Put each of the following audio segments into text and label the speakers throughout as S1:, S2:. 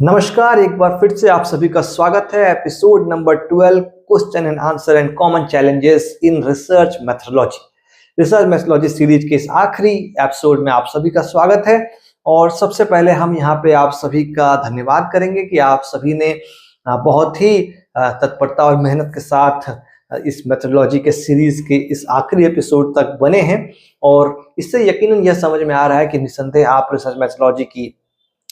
S1: नमस्कार, एक बार फिर से आप सभी का स्वागत है। Episode number 12, question and answer and common challenges in research methodology. Research methodology series के इस आखिरी एपिसोड में आप सभी का स्वागत है। और सबसे पहले हम यहाँ पे आप सभी का धन्यवाद करेंगे कि आप सभी ने बहुत ही तत्परता और मेहनत के साथ इस मेथोडोलॉजी के सीरीज के इस आखिरी एपिसोड तक बने हैं। और इससे यकीनन यह समझ में आ रहा है कि निस्संदेह आप रिसर्च मेथोडोलॉजी की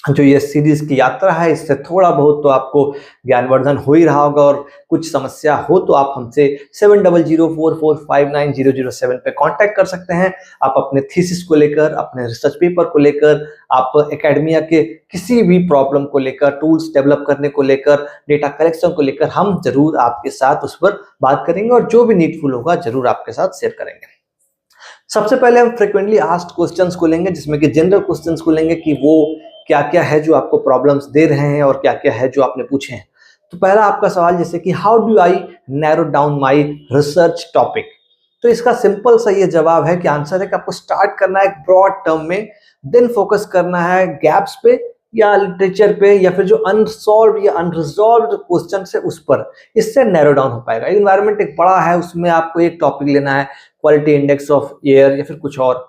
S1: जो ये सीरीज की यात्रा है इससे थोड़ा बहुत तो आपको ज्ञानवर्धन हो ही रहा होगा। और कुछ समस्या हो तो आप हमसे 7004459007 पे कांटेक्ट कर सकते हैं। आप अपने थीसिस को लेकर, अपने रिसर्च पेपर को लेकर, आप एकेडमिया के किसी भी प्रॉब्लम को लेकर, टूल्स डेवलप करने को लेकर, डेटा कलेक्शन को लेकर हम जरूर आपके साथ उस पर बात करेंगे और जो भी नीडफुल होगा जरूर आपके साथ शेयर करेंगे। सबसे पहले हम फ्रिक्वेंटली आस्क्ड क्वेश्चंस को लेंगे, जिसमें कि जनरल क्वेश्चंस को लेंगे कि वो क्या क्या है जो आपको प्रॉब्लम्स दे रहे हैं और क्या क्या है जो आपने पूछे हैं। तो पहला आपका सवाल जैसे कि how do I narrow down my research topic. तो इसका सिंपल सा ये जवाब है कि आंसर है कि आपको स्टार्ट करना है एक ब्रॉड टर्म में, देन फोकस करना है गैप्स पे या लिटरेचर पे या फिर जो अनसॉल्व या अनरिजॉल्व्ड क्वेश्चन है उस पर। इससे नैरो डाउन हो पाएगा। इन्वायरमेंट एक बड़ा है, उसमें आपको एक टॉपिक लेना है, क्वालिटी इंडेक्स ऑफ एयर या फिर कुछ और।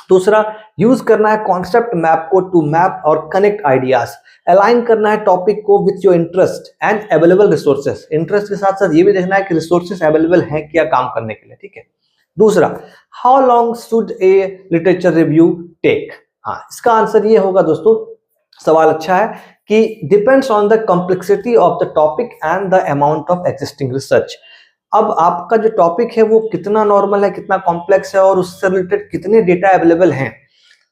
S1: दूसरा, यूज करना है कॉन्सेप्ट मैप को टू मैप और कनेक्ट आइडियाज। अलाइन करना है टॉपिक को with your interest and available resources. Interest के साथ साथ ये भी देखना है कि रिसोर्सेज अवेलेबल हैं क्या काम करने के लिए, ठीक है। दूसरा, how long should a literature review take. हाँ, इसका आंसर ये होगा दोस्तों, सवाल अच्छा है कि depends on the complexity of the topic and the amount of existing research. अब आपका जो टॉपिक है वो कितना नॉर्मल है, कितना कॉम्प्लेक्स है और उससे रिलेटेड कितने डेटा अवेलेबल हैं।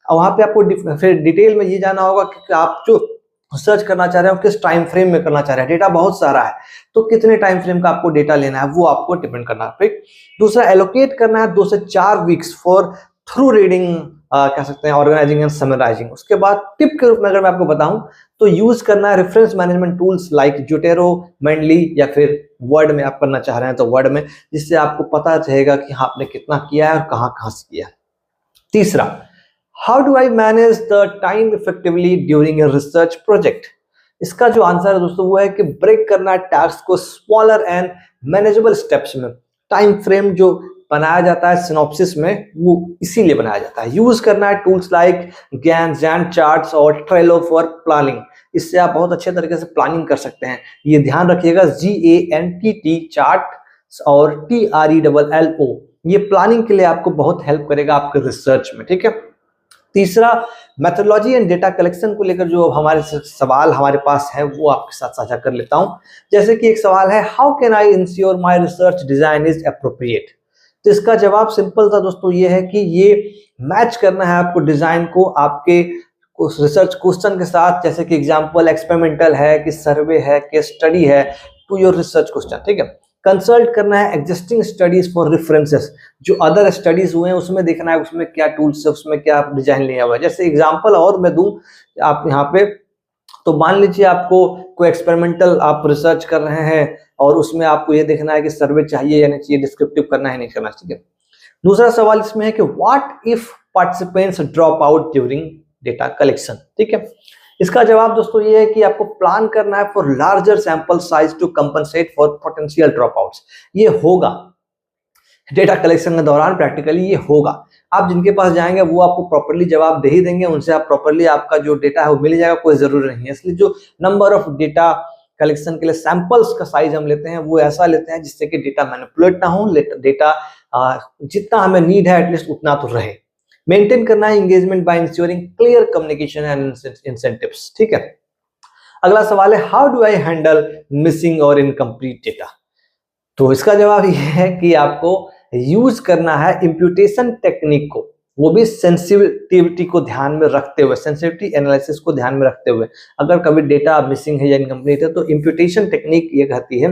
S1: वहां पे आपको फिर डिटेल में ये जाना होगा कि आप जो सर्च करना चाह रहे हो किस टाइम फ्रेम में करना चाह रहे हैं। डेटा बहुत सारा है तो कितने टाइम फ्रेम का आपको डेटा लेना है वो आपको डिपेंड करना है। दूसरा, एलोकेट करना है 2 से 4 वीक्स फॉर थ्रू रीडिंग, कह सकते हैं ऑर्गेनाइजिंग एंड समराइजिंग। उसके बाद टिप के रूप में अगर मैं आपको बताऊं तो यूज करना है reference management tools like Zotero, Mendeley या फिर वर्ड में आप करना चाह रहे हैं तो वर्ड में, जिससे आपको पता रहेगा कि हाँ आपने कितना किया है और कहाँ कहाँ से किया है। तीसरा, how do I manage the time effectively during a research project. इसका जो आंसर है दोस्तों वो है कि ब्रेक करना है टास्क को स्मॉलर एंड मैनेजेबल स्टेप्स में। टाइम फ्रेम जो बनाया जाता है सिनॉप्सिस में वो इसीलिए बनाया जाता है। यूज करना है टूल्स लाइक गैंट चार्ट्स और ट्रेलो फॉर प्लानिंग। इससे आप बहुत अच्छे तरीके से प्लानिंग कर सकते हैं। ये ध्यान रखिएगा, GANTT चार्ट और TRELLO, ये प्लानिंग के लिए आपको बहुत हेल्प करेगा आपके रिसर्च में, ठीक है। तीसरा, मेथोडोलॉजी एंड डेटा कलेक्शन को लेकर जो हमारे सवाल हमारे पास है वो आपके साथ साझा कर लेता हूं। जैसे कि एक सवाल है, how can I ensure my research design is appropriate. तो इसका जवाब सिंपल था दोस्तों, ये है कि ये मैच करना है आपको डिजाइन को आपके रिसर्च क्वेश्चन के साथ। जैसे कि एग्जांपल एक्सपेरिमेंटल है कि सर्वे है कि स्टडी है, टू योर रिसर्च क्वेश्चन, ठीक है। कंसल्ट करना है एग्जिस्टिंग स्टडीज फॉर रेफरेंसेस। जो अदर स्टडीज हुए हैं उसमें देखना है उसमें क्या टूल्स है, उसमें क्या डिजाइन लिया हुआ है। जैसे एग्जांपल और मैं दूं आप यहाँ पे, तो मान लीजिए आपको कोई एक्सपेरिमेंटल आप रिसर्च कर रहे हैं और उसमें आपको ये देखना है कि सर्वे चाहिए या नहीं चाहिए, डिस्क्रिप्टिव करना है नहीं करना चाहिए। दूसरा सवाल इसमें है कि what if participants drop out during data collection, ठीक है। इसका जवाब दोस्तों ये है कि आपको प्लान करना है for larger sample size to compensate for potential dropouts. ये होगा डेटा कलेक्शन के दौरान, प्रैक्टिकली ये होगा। आप जिनके पास जाएंगे वो आपको प्रॉपर्ली जवाब दे ही देंगे, उनसे आप प्रॉपर्ली आपका जो डेटा है वो मिल जाएगा, कोई जरूरी नहीं है। इसलिए जो नंबर ऑफ डेटा कलेक्शन के लिए सैंपल्स का साइज हम लेते हैं वो ऐसा लेते हैं जिससे कि डेटा मैनिपुलेट ना हो, डेटा जितना हमें नीड है एटलीस्ट उतना तो रहे। मेंटेन करना है engagement by ensuring clear communication and incentives, ठीक है। अगला सवाल है, how do I handle missing और इनकम्प्लीट डेटा। तो इसका जवाब ये है कि आपको यूज करना है इंप्यूटेशन टेक्निक को, वो भी सेंसिटिविटी को ध्यान में रखते हुए, सेंसिटिविटी एनालिसिस को ध्यान में रखते हुए। अगर कभी डेटा मिसिंग है या इनकम्प्लीट है तो इंप्यूटेशन टेक्निक ये कहती है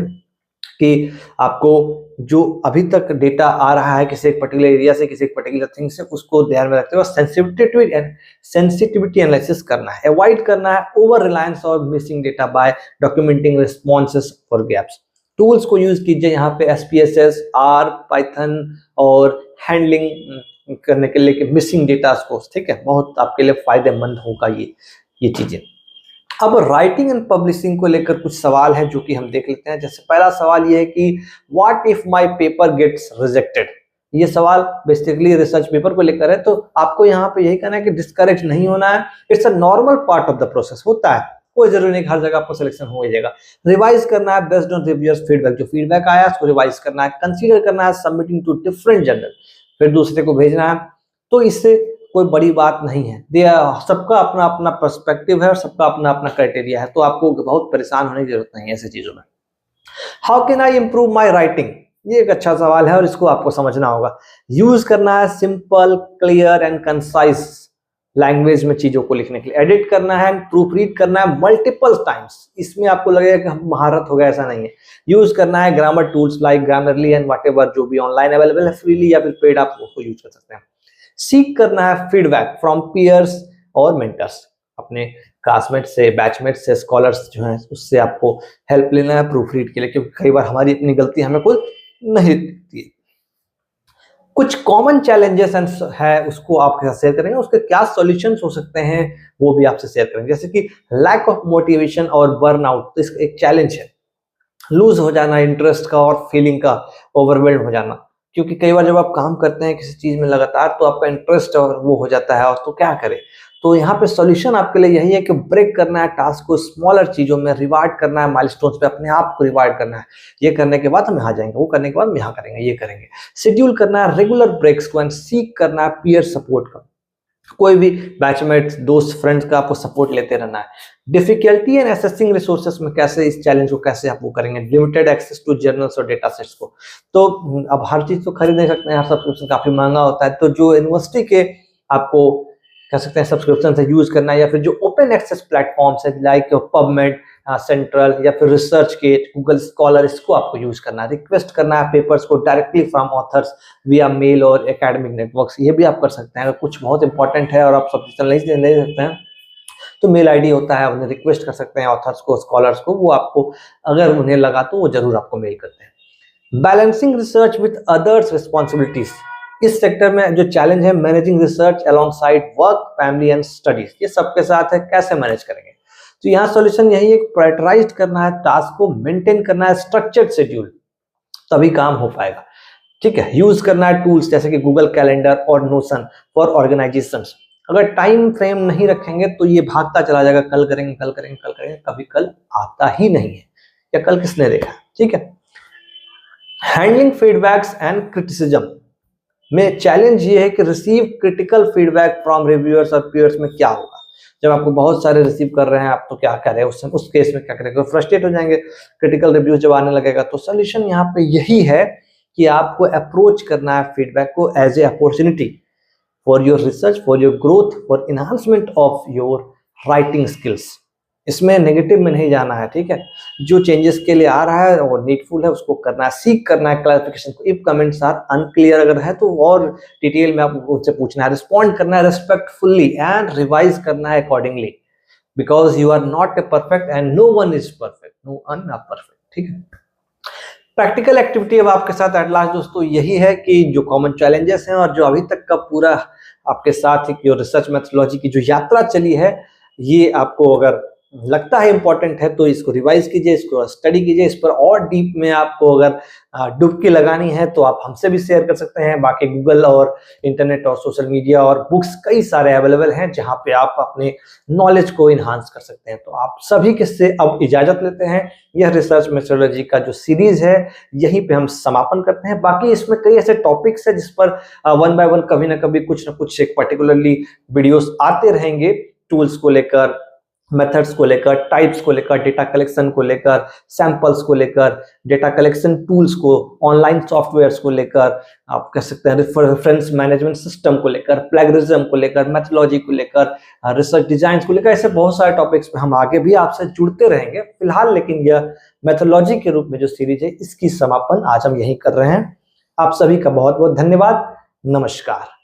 S1: कि आपको जो अभी तक डेटा आ रहा है किसी एक पर्टिकुलर एरिया से, किसी एक पर्टिकुलर थिंग से, उसको ध्यान में रखते हुए सेंसिटिविटी एनालिसिस करना है। अवॉइड करना है ओवर रिलायंस और missing data bye documenting responses for gaps. Tools को यूज कीजिए यहाँ पे SPSS, R, पाइथन और हैंडलिंग करने के लिए मिसिंग डेटा को, ठीक है। बहुत आपके लिए फायदेमंद होगा ये चीजें। अब राइटिंग एंड पब्लिशिंग को लेकर कुछ सवाल हैं जो कि हम देख लेते हैं। जैसे पहला सवाल ये है कि what if my paper gets rejected. ये सवाल बेसिकली रिसर्च पेपर को लेकर है, तो आपको यहाँ पे यही कहना है कि डिस्करेज नहीं होना है। It's a normal part of the process, होता है, कोई जरूरी नहीं हर जगह आपको सिलेक्शन हो जाएगा। रिवाइज करना है बेस्ड ऑन रिव्यूअर्स फीडबैक, जो फीडबैक आया उसको रिवाइज करना है। कंसीडर करना है सबमिटिंग टू डिफरेंट जर्नल, फिर दूसरे को भेजना है। तो इससे कोई बड़ी बात नहीं है, सबका अपना अपना पर्सपेक्टिव है और सबका अपना अपना क्राइटेरिया है, तो आपको बहुत परेशान होने की जरूरत नहीं है ऐसी चीजों में। How can I improve my writing, ये एक अच्छा सवाल है और इसको आपको समझना होगा। यूज करना है simple, clear and concise language में चीजों को लिखने के लिए। एडिट करना है, प्रूफ रीड करना है मल्टीपल टाइम्स। इसमें आपको लगेगा कि हम महारत हो गया, ऐसा नहीं है। यूज करना है grammar tools like Grammarly and whatever जो भी ऑनलाइन अवेलेबल है फ्रीली या फिर पेड, आप उसको यूज कर सकते हैं। सीक करना है फीडबैक फ्रॉम पीयर्स और मेंटर्स, अपने क्लासमेट से, बैचमेट से, स्कॉलर्स जो हैं उससे आपको हेल्प लेना है प्रूफ रीड के लिए, क्योंकि कई बार हमारी अपनी गलती हमें खुद नहीं दिखती है। कुछ कॉमन चैलेंजेस है उसको आपके साथ शेयर करेंगे, उसके क्या सॉल्यूशंस हो सकते हैं वो भी आपसे शेयर करेंगे। जैसे कि लैक ऑफ मोटिवेशन और बर्नआउट, तो इसका एक चैलेंज है। लूज हो जाना इंटरेस्ट का और फीलिंग का, ओवरवेल्ड हो जाना, क्योंकि कई बार जब आप काम करते हैं किसी चीज में लगातार तो आपका इंटरेस्ट और वो हो जाता है, और तो क्या करें। तो यहाँ पे सॉल्यूशन आपके लिए यही है कि ब्रेक करना है टास्क को स्मॉलर चीजों में, रिवार्ड करना है माइलस्टोन्स पे, अपने आप को रिवार्ड करना है। ये करने के बाद हम यहाँ जाएंगे, वो करने के बाद हम यहाँ करेंगे, ये करेंगे। शेड्यूल करना है रेगुलर ब्रेक्स को एंड सीक करना है पीयर सपोर्ट का, कोई भी बैचमेट्स, दोस्त, फ्रेंड्स का आपको सपोर्ट लेते रहना है। डिफिकल्टी एंड एसेसिंग रिसोर्सेस में कैसे इस चैलेंज को कैसे आप वो करेंगे। लिमिटेड एक्सेस टू जर्नल्स और डेटा सेट्स को, तो अब हर चीज तो खरीद नहीं सकते हैं, हर सब्सक्रिप्शन काफी महंगा होता है। तो जो यूनिवर्सिटी के आपको कह सकते हैं सब्सक्रिप्शन से यूज करना है, या फिर जो ओपन एक्सेस प्लेटफॉर्म्स है लाइक पबमेड, सेंट्रल या फिर रिसर्च गेट, गूगल स्कॉलर, इसको आपको यूज करना है। रिक्वेस्ट करना है पेपर्स को डायरेक्टली फ्रॉम ऑथर्स विया मेल और एकेडमिक नेटवर्क्स, ये भी आप कर सकते हैं। अगर कुछ बहुत इंपॉर्टेंट है और आप सब्सक्रिप्शन नहीं ले सकते हैं तो मेल आईडी होता है, उन्हें रिक्वेस्ट कर सकते हैं ऑथर्स को, स्कॉलर्स को, वो आपको अगर उन्हें लगा तो वो जरूर आपको मेल करते हैं। Balancing research with others responsibilities, इस सेक्टर में जो चैलेंज है managing research alongside work, family and studies, ये सबके साथ है, कैसे मैनेज करेंगे। तो यहाँ सॉल्यूशन यही है, प्रायोरिटाइज करना है टास्क को, मेंटेन करना है स्ट्रक्चर्ड शेड्यूल, तभी काम हो पाएगा। ठीक है, यूज करना है टूल्स जैसे कि गूगल कैलेंडर और नोशन फॉर ऑर्गेनाइजेशंस। अगर टाइम फ्रेम नहीं रखेंगे तो ये भागता चला जाएगा, कल करेंगे कल करेंगे कल करेंगे, कभी कल आता ही नहीं है, या कल किसने देखा। ठीक है, हैंडलिंग फीडबैक्स एंड क्रिटिसिज्म में चैलेंज ये है कि receive critical feedback from reviewers और पीयर्स में क्या होगा। जब आपको बहुत सारे रिसीव कर रहे हैं आप, तो क्या करें उस केस में क्या करेंगे, फ्रस्ट्रेट हो जाएंगे। क्रिटिकल रिव्यूज जब आने लगेगा तो सोल्यूशन यहाँ पे यही है कि आपको अप्रोच करना है फीडबैक को as a opportunity for your research, for your growth, for enhancement of your writing skills. इसमें नेगेटिव में नहीं जाना है। ठीक है, जो चेंजेस के लिए आ रहा है और नीडफुल है उसको करना है, सीख करना है क्लैरिफिकेशन को। इफ कमेंट्स आर अनक्लियर अगर है तो और डिटेल में आपको उनसे पूछना है, रिस्पॉन्ड करना है रिस्पेक्टफुली एंड रिवाइज करना है accordingly, because you are not a perfect and no one is perfect, no one are perfect. ठीक है, प्रैक्टिकल एक्टिविटी अब आपके साथ एट लास्ट दोस्तों यही है कि जो कॉमन चैलेंजेस हैं और जो अभी तक का पूरा आपके साथ जो रिसर्च मेथोडोलॉजी की जो यात्रा चली है, ये आपको अगर लगता है इंपॉर्टेंट है तो इसको रिवाइज कीजिए, इसको स्टडी कीजिए। इस पर और डीप में आपको अगर डुबकी लगानी है तो आप हमसे भी शेयर कर सकते हैं। बाकी गूगल और इंटरनेट और सोशल मीडिया और बुक्स कई सारे अवेलेबल हैं जहां पे आप अपने नॉलेज को इन्हांस कर सकते हैं। तो आप सभी किससे अब इजाजत लेते हैं। यह रिसर्च मेथोडोलॉजी का जो सीरीज है यहीं पे हम समापन करते हैं। बाकी इसमें कई ऐसे टॉपिक्स है जिस पर वन बाय वन कभी ना कभी कुछ ना कुछ एक पर्टिकुलरली वीडियोस आते रहेंगे, टूल्स को लेकर, मेथड्स को लेकर, टाइप्स को लेकर, डेटा कलेक्शन को लेकर, सैंपल्स को लेकर, डेटा कलेक्शन टूल्स को, ऑनलाइन सॉफ्टवेयर्स को लेकर, आप कह सकते हैं रेफरेंस मैनेजमेंट सिस्टम को लेकर, प्लेगरिज्म को लेकर, मेथोडोलॉजी को लेकर, रिसर्च डिजाइन को लेकर, ऐसे बहुत सारे टॉपिक्स पे हम आगे भी आपसे जुड़ते रहेंगे। फिलहाल लेकिन यह मेथोडोलॉजी के रूप में जो सीरीज है इसकी समापन आज हम यही कर रहे हैं। आप सभी का बहुत बहुत धन्यवाद। नमस्कार।